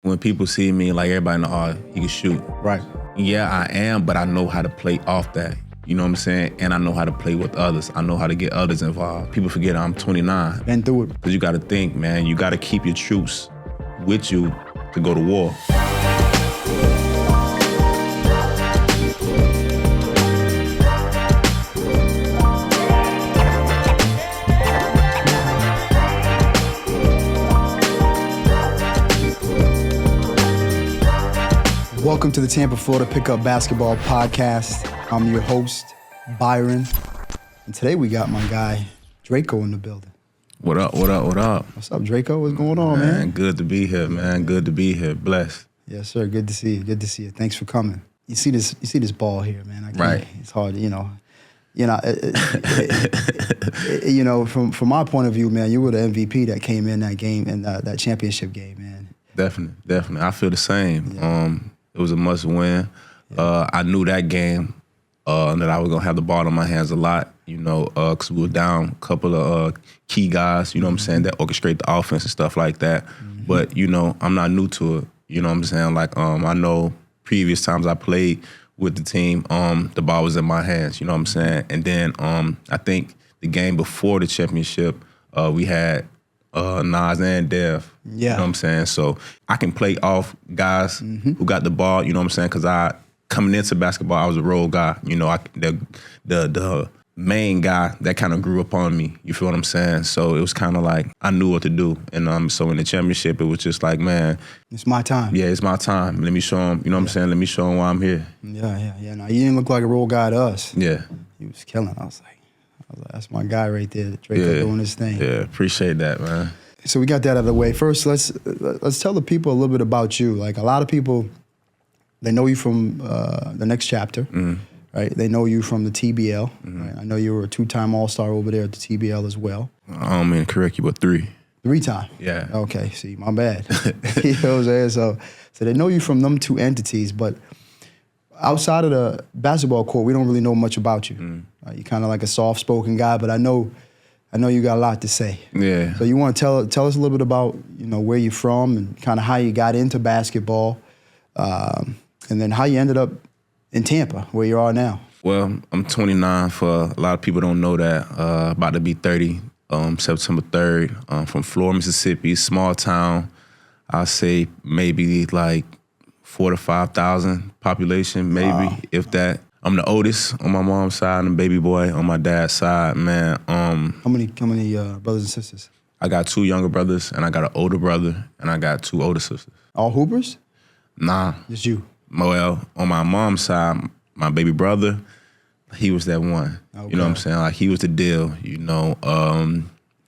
when people see me, like everybody know, oh, he can shoot. Right. Yeah, I am, but I know how to play off that. You know what I'm saying? And I know how to play with others. I know how to get others involved. People forget I'm 29. Been through it. Because you got to think, man, you got to keep your troops with you to go to war. Welcome to the Tampa, Florida Pickup Basketball Podcast. I'm your host, Byron. And today we got my guy, Dreko, in the building. What up, what up, what up? What's up, Dreko? What's going on, man? Good to be here, man. Good to be here. Blessed. Yes, sir. Good to see you. Good to see you. Thanks for coming. You see this ball here, man. Right. It's hard, from my point of view, man, you were the MVP that came in that game, in that championship game, man. Definitely. I feel the same. Yeah. It was a must win. Yeah. I knew that game that I was going to have the ball in my hands a lot, because we were down a couple of key guys, you know what I'm saying, that orchestrate the offense and stuff like that. Mm-hmm. But, I'm not new to it. You know what I'm saying? Like, I know previous times I played with the team, the ball was in my hands, you know what I'm saying? And then I think the game before the championship, we had Nas and Dev. Yeah. You know what I'm saying? So I can play off guys who got the ball, you know what I'm saying? Because coming into basketball, I was a role guy. The main guy that kind of grew up on me. You feel what I'm saying? So it was kind of like I knew what to do. And so in the championship, it was just like, man. It's my time. Yeah, it's my time. Let me show him, you know what I'm saying? Let me show him why I'm here. Yeah. No, you didn't look like a role guy to us. Yeah. He was killing. I was like, that's my guy right there, Dreko doing his thing. Yeah, appreciate that, man. So we got that out of the way. First, let's tell the people a little bit about you. Like a lot of people, they know you from the Next Chapter, right? They know you from the TBL. Right? I know you were a 2-time All-Star over there at the TBL as well. I don't mean to correct you, but 3. 3-time? Yeah. Okay, see, my bad. You know what I'm saying? So they know you from them 2 entities, but outside of the basketball court, we don't really know much about you. You're kind of like a soft-spoken guy, but I know you got a lot to say. Yeah. So you want to tell us a little bit about where you're from and kind of how you got into basketball, and then how you ended up in Tampa, where you are now. Well, I'm 29. For a lot of people don't know that. About to be 30, September 3rd. From Florida, Mississippi, small town. I'll say maybe like 4,000 to 5,000 population, maybe if that. I'm the oldest on my mom's side and baby boy on my dad's side, man. How many brothers and sisters? I got 2 younger brothers and I got an older brother and I got 2 older sisters. All hoopers? Nah. Just you? Well, on my mom's side, my baby brother, he was that one. Okay. You know what I'm saying? Like he was the deal,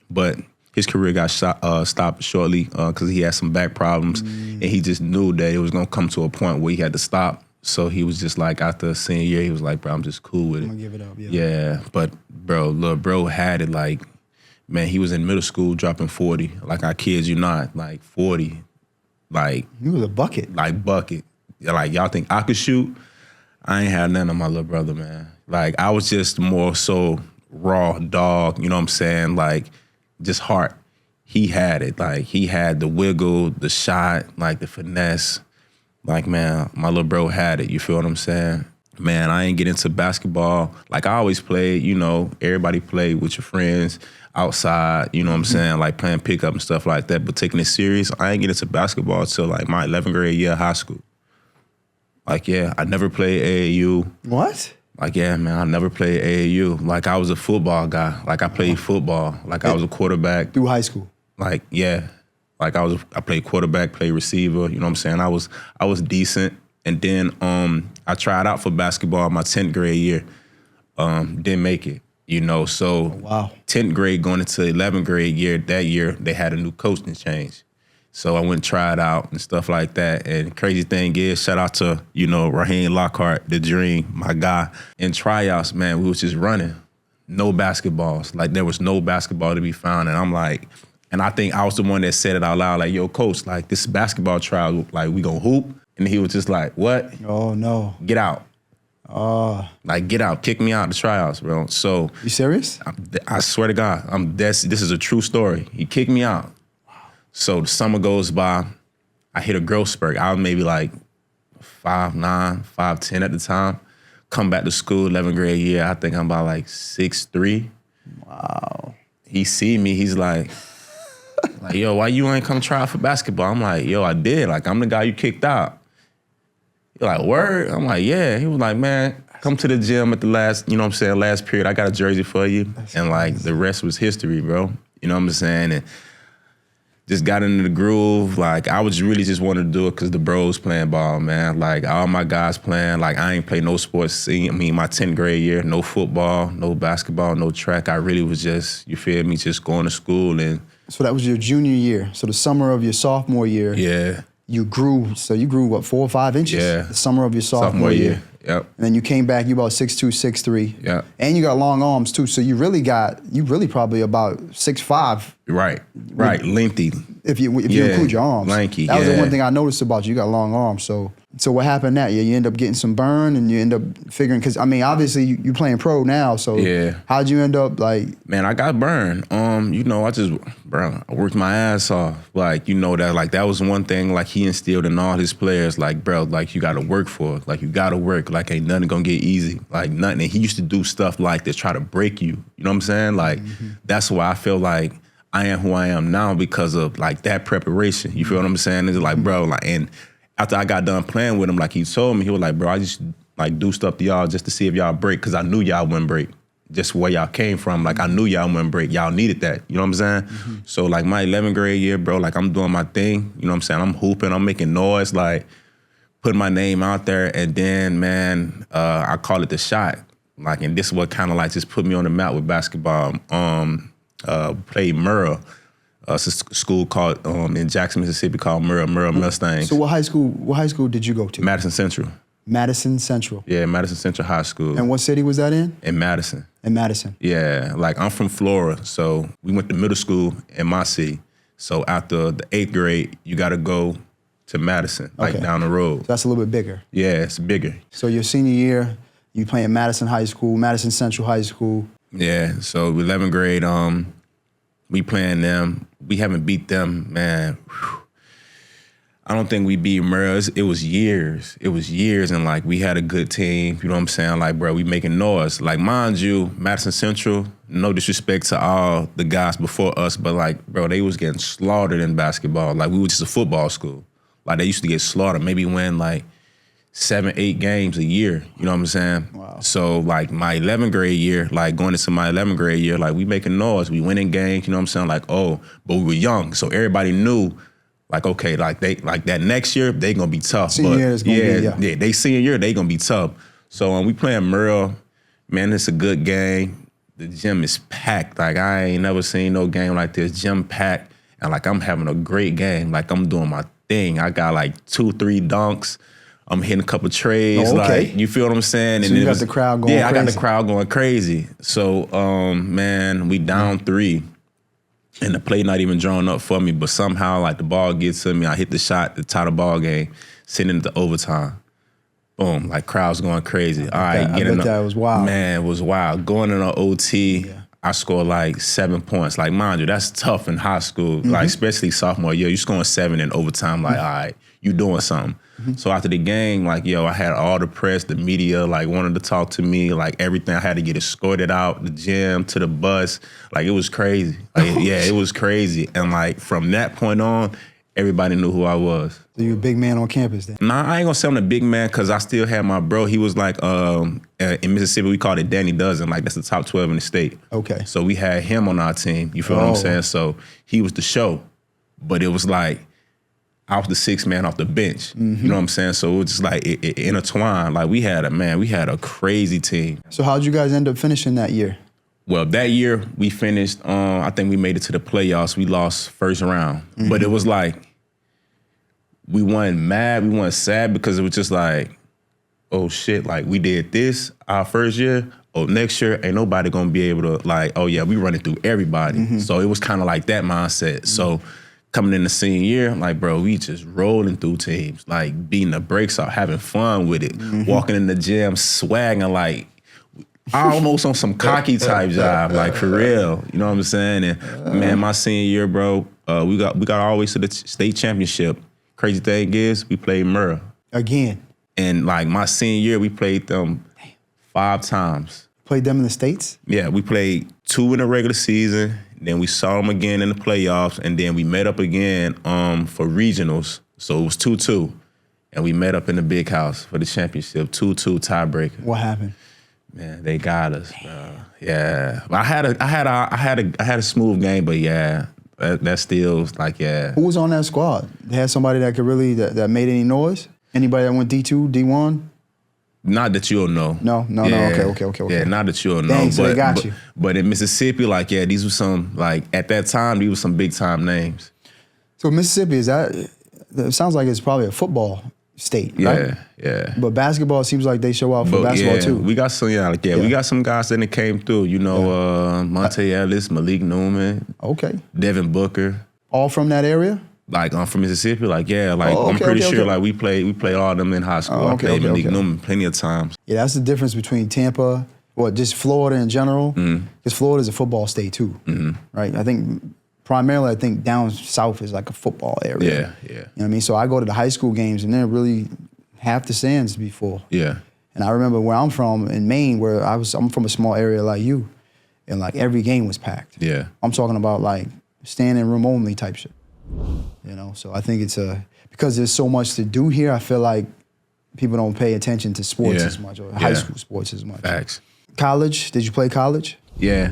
but his career got stopped shortly because he had some back problems and he just knew that it was going to come to a point where he had to stop. So he was just like, after senior year, he was like, bro, I'm just cool with it. I'm going to give it up, Yeah, but bro had it like, man, he was in middle school dropping 40. Like, I kid you not, like 40. Like. He was a bucket. Like, bucket. Like, y'all think I could shoot? I ain't had none of my little brother, man. Like, I was just more so raw dog, you know what I'm saying? Like, just heart. He had it. Like, he had the wiggle, the shot, like the finesse. Like, man, my little bro had it. You feel what I'm saying? Man, I ain't get into basketball. Like, I always played, everybody played with your friends outside, you know what I'm saying? Like, playing pickup and stuff like that. But taking it serious, I ain't get into basketball until, like, my 11th grade year of high school. Like, yeah, I never played AAU. What? Like, yeah, man, I never played AAU. Like, I was a football guy. Like, I played football. Like, I was a quarterback. Through high school? Like, yeah. Like I played quarterback, played receiver, you know what I'm saying? I was decent. And then I tried out for basketball my 10th grade year. Didn't make it, So wow. 10th grade going into 11th grade year, that year they had a new coaching change. So I went and tried out and stuff like that. And crazy thing is, shout out to, Raheem Lockhart, the dream, my guy. In tryouts, man, we was just running. No basketballs. Like there was no basketball to be found. And I'm like, and I think I was the one that said it out loud, like, yo, coach, like, this basketball trial, like, we gonna hoop? And he was just like, what? Oh, no. Get out. Like, get out. Kick me out the tryouts, bro. So. You serious? I swear to God, this is a true story. He kicked me out. Wow. So the summer goes by. I hit a growth spurt. I was maybe like 5'9", 5'10" at the time. Come back to school, 11th grade year. I think I'm about like 6'3". Wow. He see me. He's like, yo, why you ain't come try out for basketball? I'm like, yo, I did. Like, I'm the guy you kicked out. He like, word? I'm like, yeah. He was like, man, come to the gym at the last, you know what I'm saying, last period. I got a jersey for you. And like, the rest was history, bro. You know what I'm saying? And just got into the groove. Like, I was really just wanted to do it because the bros playing ball, man. Like, all my guys playing. Like, I ain't play no sports. I mean, my 10th grade year, no football, no basketball, no track. I really was just, you feel me, just going to school. And so that was your junior year. So the summer of your sophomore year. Yeah. You grew, so you grew, what, 4 or 5 inches? Yeah. The summer of your sophomore year. Yep. And then you came back, you about 6'2", 6'3". Yep. And you got long arms, too. So you really probably about 6'5". Right. Lengthy. If you include your arms. Lanky, that was the one thing I noticed about you. You got long arms. So what happened that year? You end up getting some burn and you end up figuring, because, I mean, obviously you playing pro now, so how'd you end up, like? Man, I got burned. You know, I worked my ass off. Like, you know, that was one thing, like, he instilled in all his players, like, bro, like, you gotta work for it. Like, you gotta work. Like, ain't nothing gonna get easy. Like, nothing. And he used to do stuff like this, try to break you. You know what I'm saying? Like, that's why I feel like I am who I am now, because of, like, that preparation. You feel what I'm saying? It's like, bro, like, and after I got done playing with him, like he told me, he was like, bro, I just like do stuff to y'all just to see if y'all break, because I knew y'all wouldn't break. Just where y'all came from, like I knew y'all wouldn't break. Y'all needed that, you know what I'm saying? So like my 11th grade year, bro, like I'm doing my thing, you know what I'm saying? I'm hooping, I'm making noise, like putting my name out there, and then, man, I call it the shot. Like, and this is what kind of like just put me on the map with basketball. Played Murrah. It's a school called in Jackson, Mississippi called Murrah Mustangs. So what high school did you go to? Madison Central. Madison Central. Yeah, Madison Central High School. And what city was that in? In Madison. In Madison. Yeah, like I'm from Florida, so we went to middle school in my city. So after the 8th grade, you got to go to Madison, like down the road. So that's a little bit bigger. Yeah, it's bigger. So your senior year, you playing Madison High School, Madison Central High School. Yeah, so 11th grade, we playing them. We haven't beat them, man. I don't think we beat Murrah. It was years. It was years, and like we had a good team. You know what I'm saying? Like, bro, we making noise. Like, mind you, Madison Central, no disrespect to all the guys before us, but like, bro, they was getting slaughtered in basketball. Like, we were just a football school. Like, they used to get slaughtered. Maybe win like 7, 8 games a year. You know what I'm saying? Wow. So like my 11th grade year, like going into my 11th grade year, like we making noise. We winning games. You know what I'm saying? Like, oh, but we were young, so everybody knew. Like, okay, like they like that next year, they gonna be tough. Senior year is gonna be, they senior year, they gonna be tough. So we playing Murrah, man, it's a good game. The gym is packed. Like I ain't never seen no game like this. Gym packed, and like I'm having a great game. Like I'm doing my thing. I got like 2, 3 dunks. I'm hitting a couple trades. Oh, okay. Like, you feel what I'm saying? So and you got the crowd going crazy. Yeah, I got the crowd going crazy. So, man, we down 3. And the play not even drawn up for me, but somehow, like, the ball gets to me. I hit the shot to tie the ball game, sending it to overtime. Boom, like, crowd's going crazy. All right, I bet that was wild. Man, it was wild. Going in an OT, I scored, like, 7 points. Like, mind you, that's tough in high school, like, especially sophomore year. You scoring 7 in overtime, like, all right, you doing something. So after the game, like, yo, I had all the press, the media, like, wanted to talk to me, like, everything. I had to get escorted out, the gym, to the bus. Like, it was crazy. Like, yeah, it was crazy. And, like, from that point on, everybody knew who I was. So you a big man on campus then? Nah, I ain't gonna say I'm a big man, because I still had my bro. He was, like, in Mississippi, we called it Danny Dozen. Like, that's the top 12 in the state. Okay. So we had him on our team. You feel what I'm saying? So he was the show. But it was, like, I was the 6th man off the bench. You know what I'm saying? So it was just like it intertwined. Like we had a crazy team. So how'd you guys end up finishing that year? Well, that year we finished, I think we made it to the playoffs. We lost first round. But it was like, we weren't mad, we weren't sad, because it was just like, oh shit, like we did this our first year. Oh, next year ain't nobody gonna be able to, like, oh yeah, we running through everybody. So it was kind of like that mindset. So coming in the senior year, like, bro, we just rolling through teams, like beating the brakes off, having fun with it, walking in the gym, swagging, like almost on some cocky type job, like for real. You know what I'm saying? And man, my senior year, bro, we got all the way to the state championship. crazy thing is, we played Murrah. Again. And like my senior year, we played them 5 times. Played them in the States? Yeah, we played 2 in the regular season. Then we saw them again in the playoffs. And then we met up again for regionals. So it was 2-2. And we met up in the big house for the championship, 2-2 tiebreaker. What happened? Man, they got us, bro. Yeah, I had a smooth game, but yeah, that still was like, yeah. Who was on that squad? They had somebody that could really that made any noise? Anybody that went D2, D1? Not that you'll know. No. Okay. Yeah, not that you'll know. Dang, so they got you. But in Mississippi, like, yeah, these were some, like, at that time, these were some big time names. So Mississippi, it sounds like it's probably a football state, right? Yeah. But basketball seems like they show out for basketball too. We got some, we got some guys that came through. You know, Monte Ellis, Malik Newman, Devin Booker. All from that area? Like I'm from Mississippi, I'm pretty sure like we played all of them in high school. I played Malik Newman plenty of times. Yeah, that's the difference between Tampa, just Florida in general. Because Florida is a football state too, right? I think primarily, down south is like a football area. Yeah. You know what I mean? So I go to the high school games and they're really half the stands be full. Yeah. And I remember where I'm from in Maine, where I'm from a small area like you, and like every game was packed. Yeah. I'm talking about like standing room only type shit. You know, so I think it's because there's so much to do here, I feel like people don't pay attention to sports as much, or high school sports as much. Facts. College, did you play college? Yeah.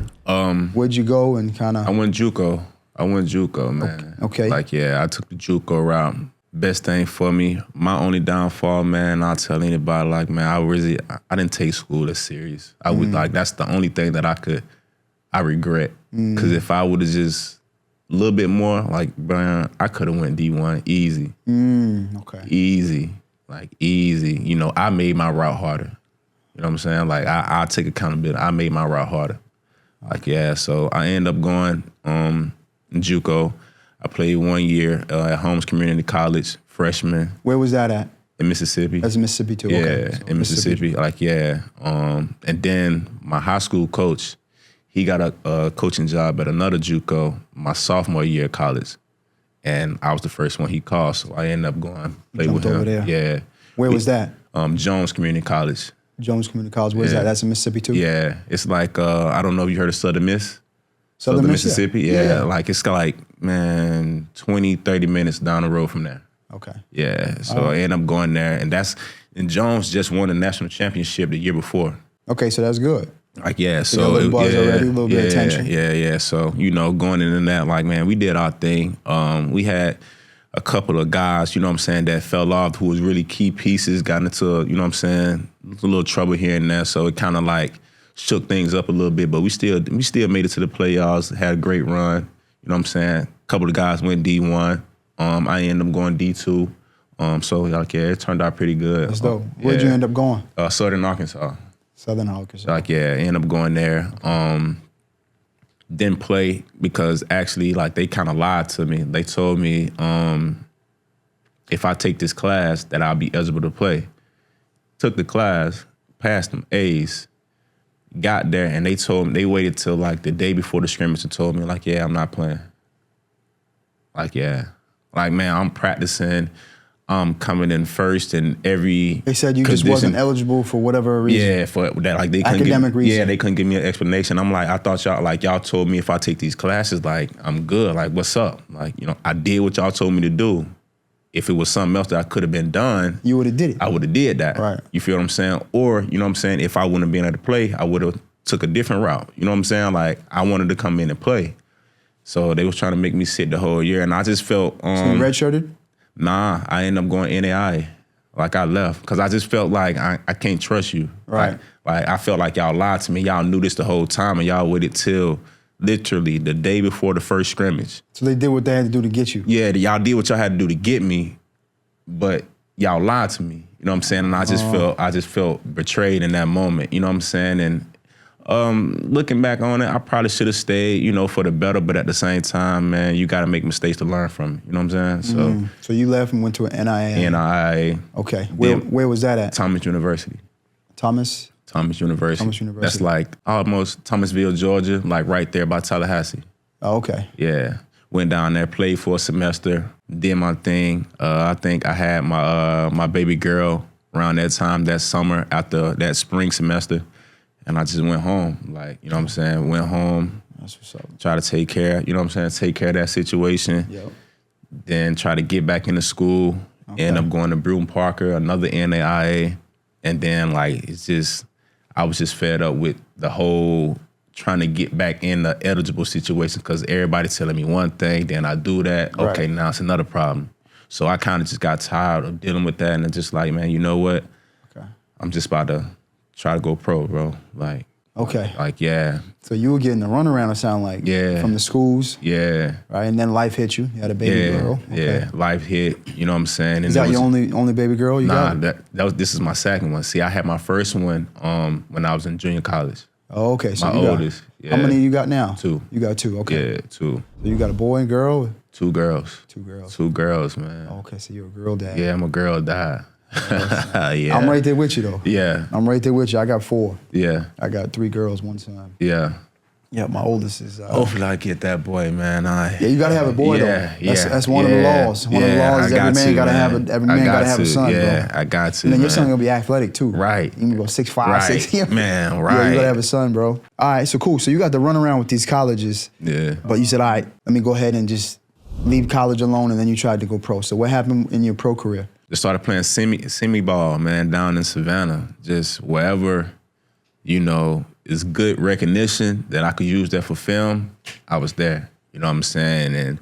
Where'd you go and kind of? I went JUCO, man. Okay. Like, yeah, I took the JUCO route. Best thing for me. My only downfall, man, I'll tell anybody, like, man, I didn't take school as serious. I would, like, that's the only thing that I regret. Because if I would have just a little bit more, like, Brian, I could have went D1 easy. Okay. Easy. Like, easy. You know, I made my route harder. You know what I'm saying? Like, I take accountability. I made my route harder. Like, yeah, so I ended up going JUCO. I played 1 year at Holmes Community College, freshman. Where was that at? In Mississippi. That's in Mississippi too. Yeah, okay. So in Mississippi. Like, yeah. And then my high school coach, he got a coaching job at another JUCO my sophomore year of college. And I was the first one he called, so I ended up going play with him. Over there. Yeah. Where was that? Jones Community College. Jones Community College. Where's that? That's in Mississippi too? Yeah. It's like, I don't know if you heard of Southern Miss. Southern Miss, Mississippi. Yeah. Like, it's like, man, 20, 30 minutes down the road from there. Okay. Yeah. So I ended up going there. And Jones just won the national championship the year before. Okay, so that's good. Like, yeah. So a little buzz already, a little bit of attention. Yeah. So, you know, going into that, like, man, we did our thing. We had a couple of guys, you know what I'm saying, that fell off who was really key pieces, got into, you know what I'm saying, a little trouble here and there. So it kind of like shook things up a little bit, but we still made it to the playoffs, had a great run. You know what I'm saying? A couple of guys went D1. I ended up going D2. So, like, yeah, it turned out pretty good. That's dope. Where'd you end up going? Southern Arkansas. Southern Arkansas. Like, yeah, I ended up going there. Didn't play because actually, like, they kind of lied to me. They told me if I take this class that I'll be eligible to play. Took the class, passed them A's, got there, and they waited till like the day before the scrimmage and told me, like, yeah, I'm not playing. Like, yeah. Like, man, I'm practicing. I'm coming in first in every They said you condition. just wasn't eligible for whatever reason. Yeah, for that, like, they couldn't academic reason. Yeah, they couldn't give me an explanation. I'm like, I thought y'all told me if I take these classes, like, I'm good. Like, what's up? Like, you know, I did what y'all told me to do. If it was something else that I could have been done, you would have did it. I would have did that. Right. You feel what I'm saying? Or, you know what I'm saying, if I wouldn't have been able to play, I would have took a different route. You know what I'm saying? Like, I wanted to come in and play. So they was trying to make me sit the whole year, and I just felt So you redshirted? Nah, I ended up going NAI. Like, I left because I just felt like I can't trust you. Right. Like I felt like y'all lied to me. Y'all knew this the whole time, and y'all waited till literally the day before the first scrimmage. So they did what they had to do to get you. Yeah, y'all did what y'all had to do to get me, but y'all lied to me. You know what I'm saying? And I just felt betrayed in that moment. You know what I'm saying? And looking back on it, I probably should have stayed, you know, for the better. But at the same time, man, you got to make mistakes to learn from. You know what I'm saying? So you left and went to an NIA. NIA. Okay. Where was that at? Thomas University. Thomas University. That's like almost Thomasville, Georgia, like right there by Tallahassee. Oh, okay. Yeah. Went down there, played for a semester, did my thing. I think I had my baby girl around that time, that summer, after that spring semester. And I just went home. Like, you know what I'm saying? Went home. That's what's up. Try to take care, you know what I'm saying? Take care of that situation. Yep. Then try to get back into school. Okay. End up going to Bruton Parker, another NAIA. And then, like, I was just fed up with the whole trying to get back in the eligible situation because everybody telling me one thing, then I do that. Right. Okay, now it's another problem. So I kind of just got tired of dealing with that, and it's just like, man, you know what? Okay. I'm just about to try to go pro, bro. Like, okay. Like, yeah. So you were getting the runaround, it sound like. Yeah. From the schools. Yeah. Right, and then life hit you. You had a baby girl. Okay. Yeah. Life hit, you know what I'm saying? And Is that your only baby girl you got? This is my second one. See, I had my first one when I was in junior college. Oh, okay. So my oldest. Yeah. How many you got now? 2. You got 2, okay. Yeah, 2. So you got a boy and girl? 2 girls. 2 girls. 2 girls, man. Oh, okay, so you're a girl dad. Yeah, I'm a girl dad. Yeah. I'm right there with you, though. Yeah. I'm right there with you. I got 4. Yeah. I got 3 girls, 1 son. Yeah. Yeah, my oldest is... Hopefully I get that boy, man. Yeah, you got to have a boy, though. That's one of the laws. One of the laws is every man got to have a son, yeah, bro. I got to, And then man. your son going to be athletic, too. Right. You can go 6'5", Right. 6. Man, right. Yeah, you got to have a son, bro. All right, so cool. So you got to run around with these colleges. Yeah. But you said, all right, let me go ahead and just leave college alone, and then you tried to go pro. So what happened in your pro career? Just started playing semi ball, man, down in Savannah. Just wherever, you know, is good recognition that I could use that for film, I was there. You know what I'm saying? And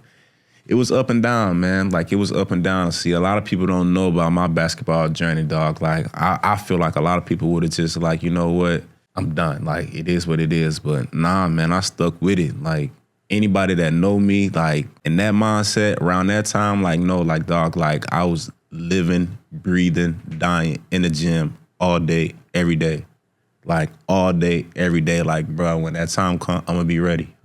it was up and down, man. Like, it was up and down. See, a lot of people don't know about my basketball journey, dog. Like, I feel like a lot of people would have just like, you know what? I'm done. Like, it is what it is. But nah, man, I stuck with it. Like, anybody that know me, like, in that mindset around that time, like, no, like, dog, like, I was living, breathing, dying in the gym all day, every day. Like, all day, every day. Like, bro, when that time comes, I'm going to be ready.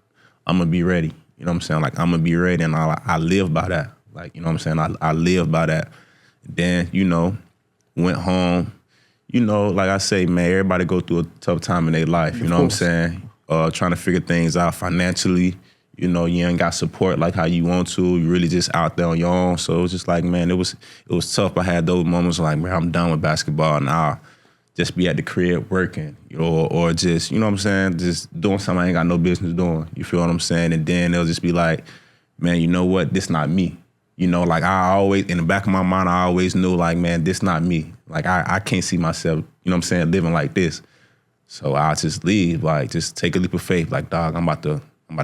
I'm going to be ready. You know what I'm saying? Like, I'm going to be ready, and I live by that. Like, you know what I'm saying? I live by that. Then, you know, went home. You know, like I say, man, everybody go through a tough time in their life. You know what I'm saying? Trying to figure things out financially. You know, you ain't got support like how you want to. You really just out there on your own. So it was just like, man, it was tough. I had those moments like, man, I'm done with basketball now. Just be at the crib working, you know, or just, you know what I'm saying, just doing something I ain't got no business doing. You feel what I'm saying? And then they'll just be like, man, you know what? This not me. You know, like I always, in the back of my mind, I always knew like, man, this not me. Like I can't see myself, you know what I'm saying, living like this. So I'll just leave, like just take a leap of faith. Like, dog, I'm about to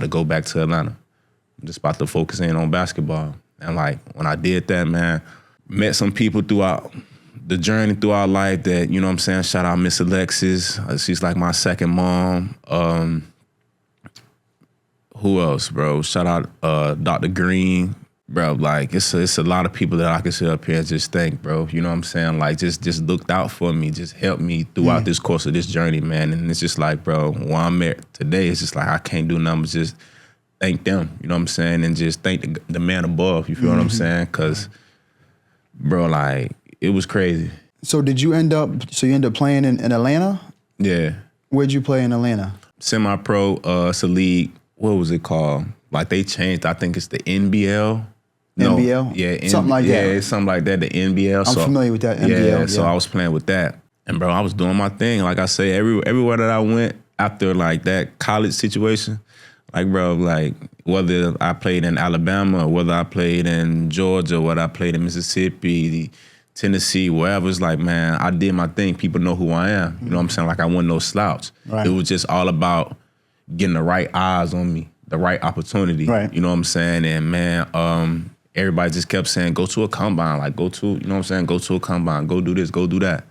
go back to Atlanta. I'm just about to focus in on basketball. And like when I did that, man, met some people throughout the journey throughout life that, you know what I'm saying, shout out Miss Alexis. She's like my second mom. Who else, bro? Shout out Dr. Green. Bro, like it's a lot of people that I can sit up here and just thank, bro. You know what I'm saying? Like just looked out for me, just helped me throughout this course of this journey, man. And it's just like, bro, where I'm at today, it's just like I can't do nothing but just thank them, you know what I'm saying? And just thank the man above, you feel what I'm saying? Because, bro, like, it was crazy. So you end up playing in Atlanta? Yeah. Where'd you play in Atlanta? Semi-pro, it's a league, what was it called? Like they changed, I think it's the NBL. NBL? Yeah. Something like that. Yeah, it's something like that, the NBL. I'm familiar with that, NBL. Yeah, so I was playing with that. And bro, I was doing my thing. Like I say, everywhere that I went after like that college situation, like bro, like whether I played in Alabama, or whether I played in Georgia, whether I played in Mississippi, Tennessee, wherever, it's like, man, I did my thing. People know who I am. You know what I'm saying? Like I wasn't no slouch. Right. It was just all about getting the right eyes on me, the right opportunity. Right. You know what I'm saying? And man, everybody just kept saying, go to a combine, like go to, you know what I'm saying? Go to a combine, go do this, go do that.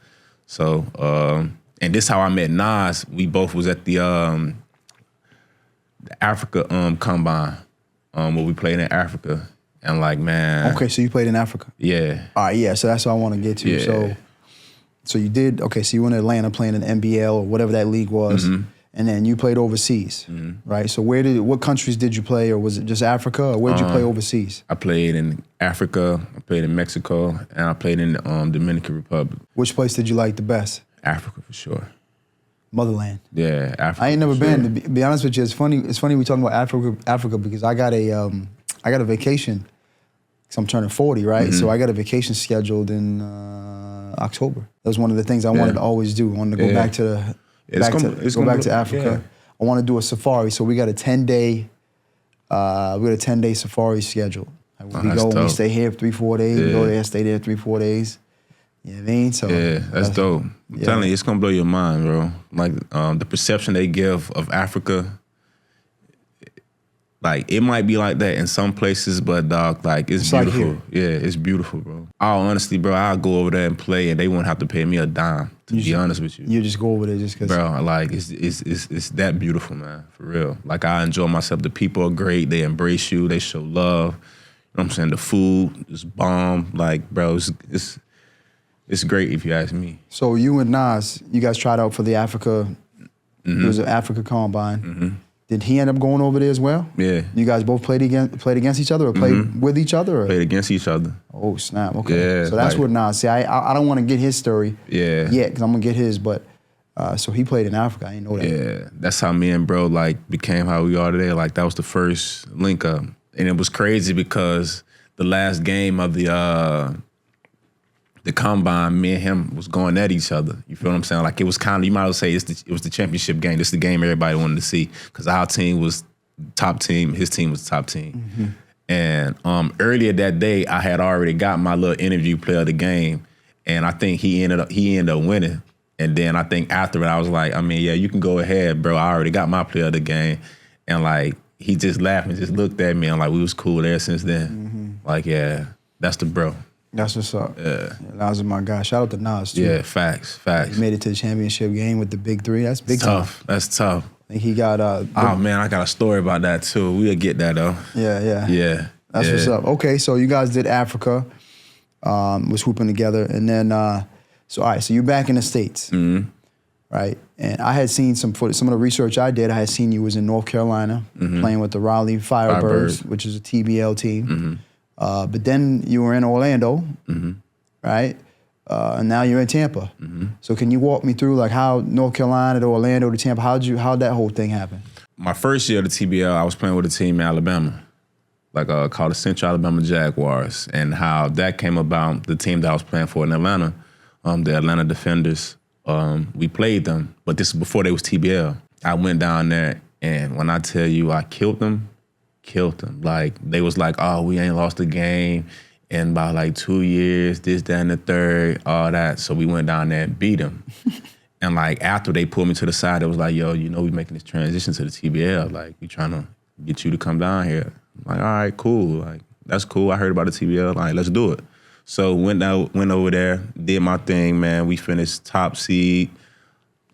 So, and this how I met Nas. We both was at the Africa combine, where we played in Africa. And like, man. Okay, so you played in Africa. Yeah. All right, yeah, so that's what I want to get to. Yeah. So you did, okay, so you went to Atlanta playing in NBL or whatever that league was. And then you played overseas, right? So what countries did you play, or was it just Africa, or where did you play overseas? I played in Africa, I played in Mexico, and I played in the Dominican Republic. Which place did you like the best? Africa for sure. Motherland. Yeah, Africa. I ain't never been. To be honest with you, it's funny we talking about Africa because I got I got a vacation. Cause I'm turning 40, right? So I got a vacation scheduled in October. That was one of the things I wanted to always do. I wanted to go back to back to Africa. I want to do a safari. So we got a 10-day safari scheduled. Like we go, we stay here 3-4 days. We go there, stay there 3-4 days. You know what I mean? So that's dope. I'm telling you, it's gonna blow your mind, bro. Like the perception they give of Africa. Like, it might be like that in some places, but, dog, like, it's beautiful. Like it's beautiful, bro. Honestly, bro, I'll go over there and play, and they won't have to pay me a dime, to be honest with you. You just go over there just because. Bro, like, it's that beautiful, man, for real. Like, I enjoy myself. The people are great. They embrace you. They show love. You know what I'm saying? The food is bomb. Like, bro, it's great if you ask me. So you and Nas, you guys tried out for the Africa, it was an Africa Combine. Did he end up going over there as well? Yeah. You guys both played against each other or played with each other? Or? Played against each other. Oh, snap. Okay. Yeah, so that's what Nas, see, I don't want to get his story yet because I'm going to get his, but so he played in Africa. I didn't know that. Yeah, that's how me and bro like became how we are today. Like that was the first link up. And it was crazy because the last game of the combine, me and him was going at each other. You feel what I'm saying? Like it was kind of, you might as well say it was the championship game. This is the game everybody wanted to see because our team was top team, his team was top team. And earlier that day, I had already got my little interview player of the game, and I think he ended up winning. And then I think after it, I was like, I mean, yeah, you can go ahead, bro. I already got my player of the game, and like he just laughed and just looked at me, and like we was cool there since then. Like, yeah, that's the bro. That's what's up. Yeah. Nas is my guy. Shout out to Nas, too. Yeah, facts. He made it to the championship game with the big three. That's big tough. time. That's tough. I think he got... oh, man, I got a story about that, too. We'll get that, though. Yeah. That's what's up. Okay, so you guys did Africa, was hooping together. And then, so you're back in the States, right? And I had seen some footage. Some of the research I did, I had seen you was in North Carolina playing with the Raleigh Firebirds, which is a TBL team. But then you were in Orlando, right? And now you're in Tampa. So can you walk me through like how North Carolina to Orlando to Tampa, how'd that whole thing happen? My first year of the TBL, I was playing with a team in Alabama, like called the Central Alabama Jaguars, and how that came about, the team that I was playing for in Atlanta, the Atlanta Defenders, we played them, but this is before they was TBL. I went down there, and when I tell you I killed them. Like, they was like, oh, we ain't lost a game in about like 2 years, this, that, and the third, all that. So we went down there and beat them. And like, after they pulled me to the side, it was like, yo, you know, we making this transition to the TBL. Like, we trying to get you to come down here. I'm like, all right, cool. Like, that's cool. I heard about the TBL. Like, let's do it. So went over there, did my thing, man. We finished top seed,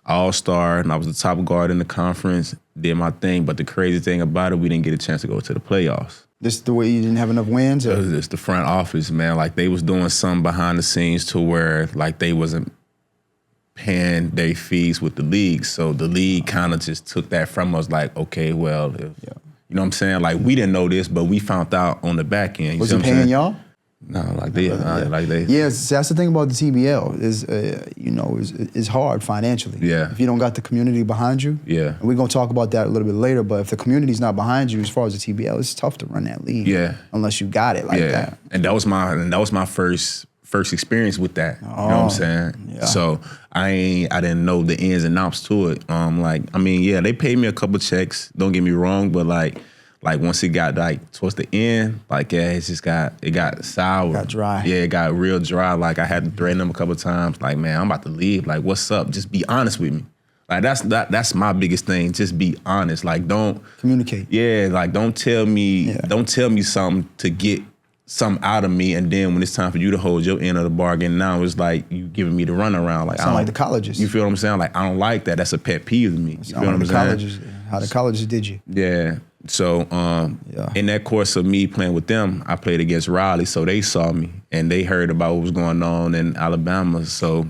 all-star, and I was the top guard in the conference. Did my thing, but the crazy thing about it, we didn't get a chance to go to the playoffs. This the way you didn't have enough wins? It was just the front office, man. Like, they was doing something behind the scenes to where, like, they wasn't paying their fees with the league. So the league kind of just took that from us, like, okay, well, you know what I'm saying? Like, we didn't know this, but we found out on the back end. Was it paying y'all? No, like they. Yeah, so that's the thing about the TBL is, is hard financially. Yeah. If you don't got the community behind you. Yeah. And we're gonna talk about that a little bit later. But if the community's not behind you, as far as the TBL, it's tough to run that league. Yeah. Unless you got it like that. And that was my first experience with that. You know what I'm saying? Yeah. So I didn't know the ins and outs to it. They paid me a couple checks. Don't get me wrong, but like once it got like towards the end, it got sour. Got dry. Yeah, it got real dry. Like, I had to threaten them a couple times. Like, man, I'm about to leave. Like, what's up? Just be honest with me. Like, that's my biggest thing. Just be honest. Like, don't communicate. Yeah, like don't tell me something to get something out of me, and then when it's time for you to hold your end of the bargain, now it's like you giving me the runaround. Like, sound like the colleges. You feel what I'm saying? Like, I don't like that. That's a pet peeve to me. You feel what I'm saying? How the colleges did you? Yeah. So in that course of me playing with them, I played against Raleigh, so they saw me and they heard about what was going on in Alabama. So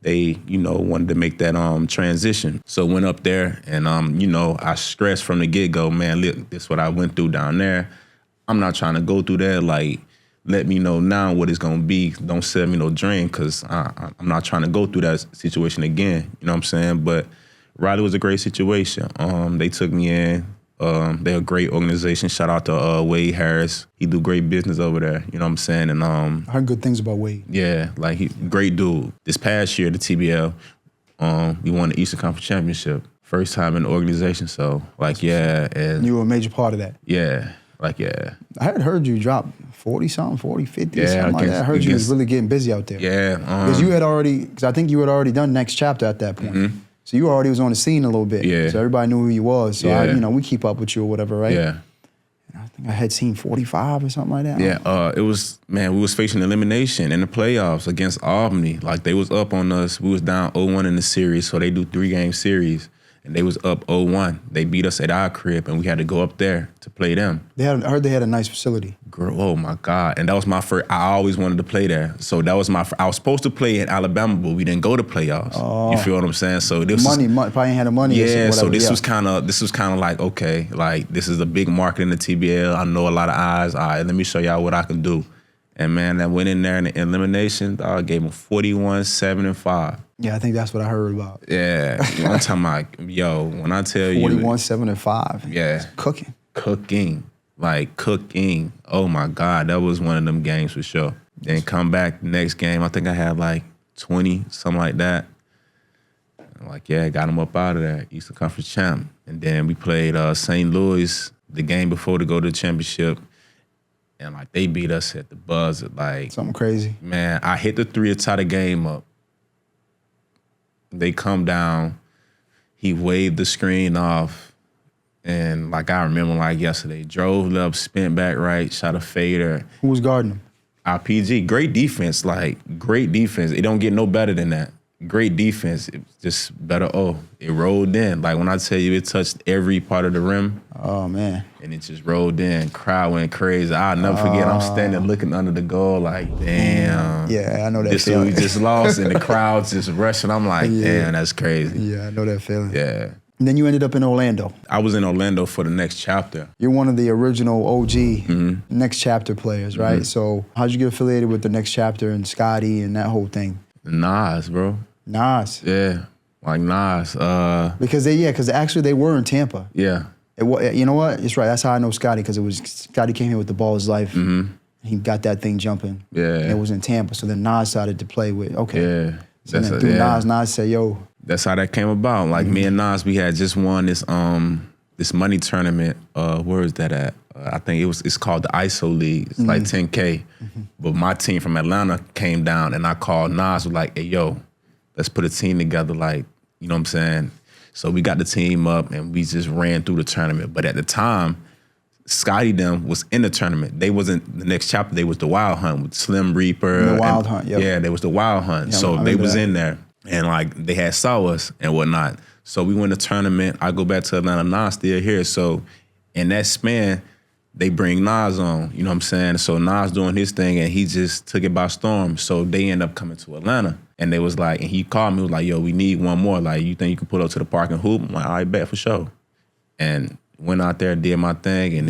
they, wanted to make that transition. So went up there and I stressed from the get-go, man, look, this is what I went through down there. I'm not trying to go through that. Like, let me know now what it's gonna be. Don't sell me no dream, because I'm not trying to go through that situation again. You know what I'm saying? But Raleigh was a great situation. They took me in. They're a great organization. Shout out to Wade Harris. He do great business over there. You know what I'm saying? And I heard good things about Wade. yeah, like he great dude. This past year, the TBL, we won the Eastern Conference Championship. First time in the organization. So like, yeah. And you were a major part of that. yeah, like, yeah. I had heard you drop 40-something, 40, 50, Yeah, something like that. I heard you was really getting busy out there. Yeah. Because because I think you had already done Next Chapter at that point. So you already was on the scene a little bit. Yeah. So everybody knew who you was. So, Yeah. we keep up with you or whatever, right? Yeah. And I think I had seen 45 or something like that. Yeah, it was, man, we was facing elimination in the playoffs against Albany. Like, they was up on us. We was down 0-1 in the series, so they do 3-game series. And they was up 0-1. They beat us at our crib, and we had to go up there to play them. I heard they had a nice facility. Girl, oh my God. And that was my first, I always wanted to play there. So that was I was supposed to play in Alabama, but we didn't go to playoffs. You feel what I'm saying? So this money, probably ain't had the money. Yeah, so this was kind of like, okay, like this is a big market in the TBL. I know a lot of eyes. All right, let me show y'all what I can do. And man, that went in there in the elimination, dog, gave them 41-7-5. Yeah, I think that's what I heard about. Yeah, I'm talking about, yo, when I tell you. 41-7-5. Yeah. It's cooking. Like cooking. Oh my God, that was one of them games for sure. Then come back the next game, I think I had like 20, something like that. Like, yeah, got them up out of there, Eastern Conference champ. And then we played St. Louis the game before to go to the championship. And like they beat us at the buzzer. Like something crazy. Man, I hit the 3 to tie the game up. They come down. He waved the screen off. And like I remember like yesterday, drove left, spent back right, shot a fader. Who was guarding him? Our PG. Great defense, like great defense. It don't get no better than that. Great defense. It was just better. Oh, it rolled in. Like when I tell you it touched every part of the rim. Oh, man. And it just rolled in. Crowd went crazy. I'll never forget. I'm standing looking under the goal like, damn. Yeah, I know that this feeling. This we just lost and the crowd's just rushing. I'm like, damn, that's crazy. Yeah, I know that feeling. Yeah. And then you ended up in Orlando. I was in Orlando for the Next Chapter. You're one of the original OG Next Chapter players, right? So how'd you get affiliated with the Next Chapter and Scotty and that whole thing? Nas, bro. Nas. Yeah, like Nas. Because actually they were in Tampa. Yeah. You know what? It's right. That's how I know Scotty, because Scotty came here with the ball of his life. He got that thing jumping. Yeah. And it was in Tampa. So then Nas started to play with, okay. Yeah. So then through Nas said, yo. That's how that came about. Like me and Nas, we had just won this this money tournament. Where is that at? I think it's called the ISO League. It's like 10K. But my team from Atlanta came down and I called Nas, was like, hey, yo, let's put a team together, like, you know what I'm saying? So we got the team up and we just ran through the tournament. But at the time, Scotty them was in the tournament. They wasn't the Next Chapter, they was the Wild Hunt with Slim Reaper. The Wild Hunt, Yeah, they was the Wild Hunt. So they was in there. And like they had saw us and whatnot. So we win the tournament. I go back to Atlanta, Nas still here. So in that span, they bring Nas on, you know what I'm saying? So Nas doing his thing and he just took it by storm. So they end up coming to Atlanta. And they was like, and he called me, was like, yo, we need one more. Like, you think you can pull up to the park and hoop? I'm like, all right, bet for sure. And went out there, did my thing, and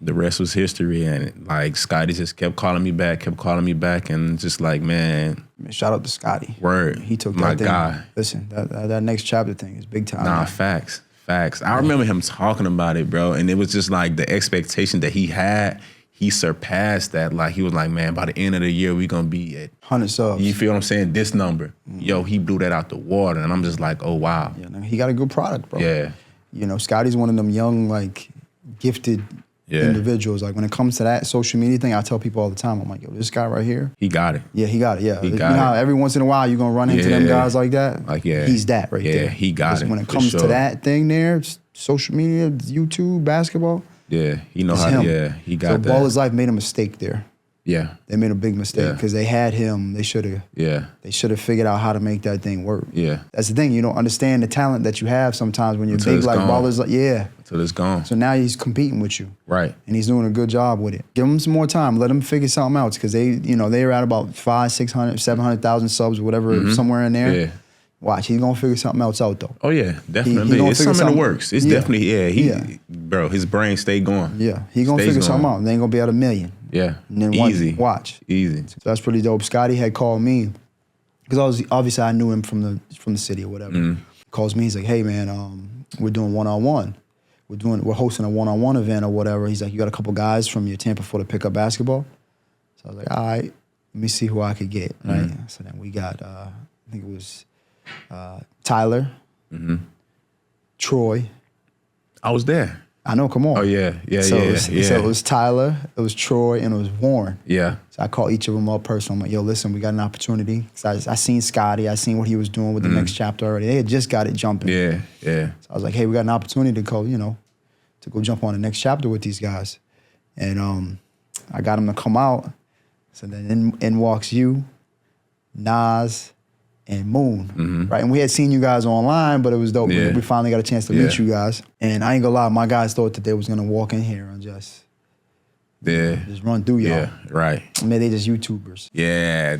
the rest was history. And like Scotty just kept calling me back, and just like, man. Shout out to Scotty. Word. He took my that thing. guy. Listen, that Next Chapter thing is big time. Nah, man. facts. I remember him talking about it, bro. And it was just like the expectation that he had, he surpassed that. Like, he was like, man, by the end of the year, we gonna be at 100 subs. You feel what I'm saying? This number. Yo, he blew that out the water. And I'm just like, oh, wow. Yeah, he got a good product, bro. Yeah. You know, Scotty's one of them young, like, gifted individuals. Like, when it comes to that social media thing, I tell people all the time, I'm like, yo, this guy right here. He got it. Yeah, he got it, yeah. He you got know how it. every once in a while you're going to run into them guys like that? Like, yeah. He's that right there. Yeah, he got it. When it for comes sure. to that thing there, social media, YouTube, basketball. Yeah, he know how to, he got that. So Ball His Life made a mistake there. Yeah. They made a big mistake because they had him. They should have. Yeah. They should have figured out how to make that thing work. Yeah. That's the thing. You don't understand the talent that you have sometimes when you're Until big like Ball His Life. Yeah. Until it's gone. So now he's competing with you. Right. And he's doing a good job with it. Give him some more time. Let him figure something out, because they are at about 500, 600, 700,000 subs, whatever, somewhere in there. Yeah. Watch, he's gonna figure something else out though. Oh yeah, definitely. He it's something in the works. It's definitely, bro, his brain stay going. Yeah, he gonna figure something out. They ain't gonna be at 1 million. Yeah, and then easy. Watch. Easy. So that's pretty dope. Scotty had called me, because obviously I knew him from the city or whatever. Calls me, he's like, hey man, we're doing one-on-one we're hosting a one-on-one event or whatever. He's like, you got a couple guys from your Tampa Florida pickup basketball? So I was like, all right, let me see who I could get, right? So then we got, I think it was Tyler, Troy. I was there. I know, come on. Oh, yeah. So it was Tyler, it was Troy, and it was Warren. Yeah. So I called each of them up personally. I'm like, yo, listen, we got an opportunity. Cause I seen Scotty, I seen what he was doing with the next chapter already. They had just got it jumping. Yeah. So I was like, hey, we got an opportunity to go, to go jump on the next chapter with these guys. And I got them to come out. So then in walks you, Nas, and Moon, right? And we had seen you guys online, but it was dope. Yeah. We finally got a chance to meet you guys. And I ain't gonna lie, my guys thought that they was gonna walk in here and just run through y'all. Yeah, right. I mean, they just YouTubers. Yeah,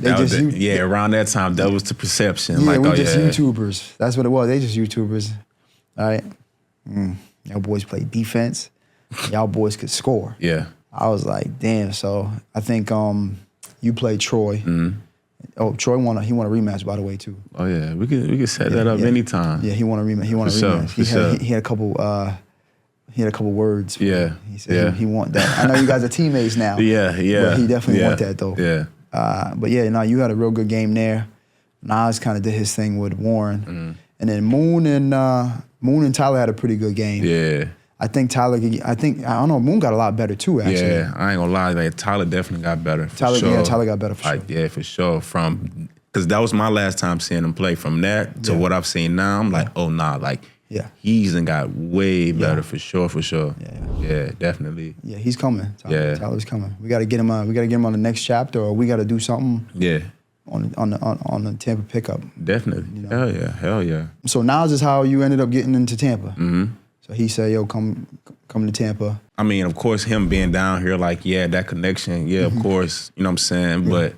around that time, that was the perception. Yeah, we just YouTubers. That's what it was. They just YouTubers. All right. Y'all boys play defense. Y'all boys could score. Yeah. I was like, damn. So I think you played Troy. Oh, Troy won a rematch, by the way, too. Oh yeah, we could set that up anytime. Yeah, he won a rematch. He had a couple words. Yeah. He said he want that. I know you guys are teammates now. Yeah. But he definitely want that though. Yeah. But yeah, no, you had a real good game there. Nas kind of did his thing with Warren, and then Moon and Tyler had a pretty good game. Yeah. I don't know. Moon got a lot better too. Actually. Yeah, I ain't gonna lie. Like Tyler definitely got better. Tyler got better for sure. Yeah, for sure. Because that was my last time seeing him play. From that to what I've seen now, I'm like, oh nah, like he's done got way better for sure. Yeah, definitely. Yeah, he's coming. Tyler's coming. We got to get him on. We got to get him on the next chapter, or we got to do something. Yeah. On the Tampa pickup. Definitely. Hell yeah. So Nas is how you ended up getting into Tampa. So he said, yo, come to Tampa. I mean, of course, him being down here, like, that connection, of course, you know what I'm saying? But,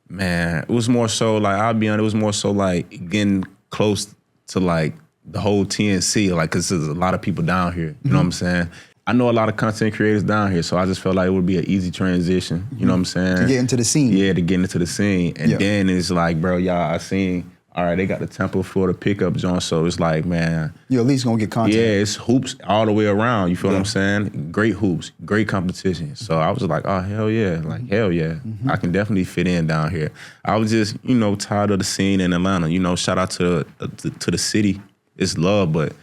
man, it was more so, like, I'll be honest, it was more so, like, getting close to, like, the whole TNC, like, because there's a lot of people down here, you know what I'm saying? I know a lot of content creators down here, so I just felt like it would be an easy transition, you know what I'm saying? To get into the scene. Yeah, to get into the scene. And then it's like, bro, y'all, I seen... All right, they got the Tampa, Florida pickup joint, so it's like, man. You're at least going to get content. Yeah, it's hoops all the way around, you feel what I'm saying? Great hoops, great competition. So I was like, oh, hell yeah. Like, hell yeah. I can definitely fit in down here. I was just, tired of the scene in Atlanta. Shout out to the city. It's love, but,